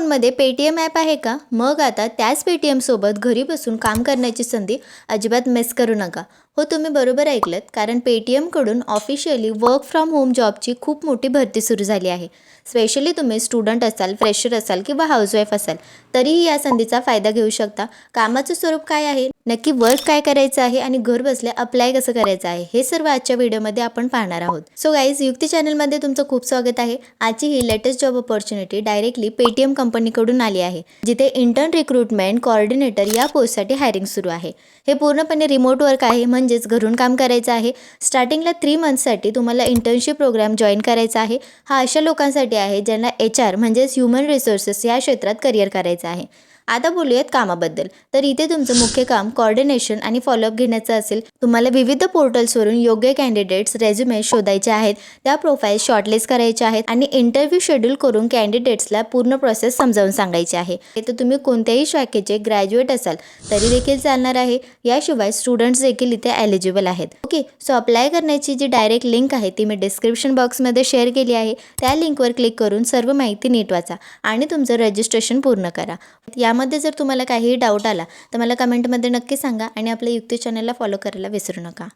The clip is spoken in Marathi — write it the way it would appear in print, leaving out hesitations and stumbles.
फोनमध्ये पेटीएम ॲप आहे का? मग आता त्याच पेटीएमसोबत घरी बसून काम करण्याची संधी अजिबात मिस करू नका. हो, तुम्ही बरोबर ऐकलत, कारण पेटीएमकडून ऑफिशियली वर्क फ्रॉम होम जॉबची खूप मोठी भरती सुरू झाली आहे. स्पेशली तुम्ही स्टुडंट असाल, फ्रेशर असाल किंवा हाऊसवाईफ असाल, तरीही या संधीचा फायदा घेऊ शकता. कामाचं स्वरूप काय आहे, नक्की वर्क काय करायचं आहे आणि घर बसल्या अप्लाय कसं करायचं आहे, हे सर्व आजच्या व्हिडिओमध्ये आपण पाहणार आहोत. सो गाईज, युक्ती चॅनलमध्ये तुमचं खूप स्वागत आहे. आजची ही latest job opportunity directly Paytm कंपनीकडून आली आहे, जिथे इंटर्न रिक्रुटमेंट कोऑर्डिनेटर या पोस्टसाठी हायरिंग सुरू आहे. हे पूर्णपणे रिमोट वर्क आहे, म्हणजेच घरून काम करायचं आहे. स्टार्टिंगला 3 मंथसाठी तुम्हाला इंटर्नशिप प्रोग्राम जॉईन करायचा आहे. हा अशा लोकांसाठी आहे ज्यांना HR म्हणजेच ह्युमन रिसोर्सेस या क्षेत्रात करिअर करायचं आहे. आता बोलूयात कामाबद्दल. तर इथे तुमचं मुख्य काम कोऑर्डिनेशन आणि फॉलोअप घेण्याचं असेल. तुम्हाला विविध पोर्टल्सवरून योग्य कॅन्डिडेट्स रेझ्युमे शोधायचे आहेत, त्या प्रोफाईल शॉर्टलिस्ट करायच्या आहेत आणि इंटरव्ह्यू शेड्यूल करून कॅन्डिडेट्सला पूर्ण प्रोसेस समजावून सांगायची आहे. तर तुम्ही कोणत्याही शाखेचे ग्रॅज्युएट असाल तरी देखील चालणार आहे. याशिवाय स्टुडंट्स देखील इथे एलिजिबल आहेत. ओके, सो अप्लाय करण्याची जी डायरेक्ट लिंक आहे ती मी डिस्क्रिप्शन बॉक्समध्ये शेअर केली आहे. त्या लिंकवर क्लिक करून सर्व माहिती नीट वाचा आणि तुमचं रजिस्ट्रेशन पूर्ण करा. यामध्ये जर तुम्हाला काहीही डाऊट आला तर मला कमेंटमध्ये नक्की सांगा आणि आपल्या युक्ती चॅनलला फॉलो करायला विसरू नका.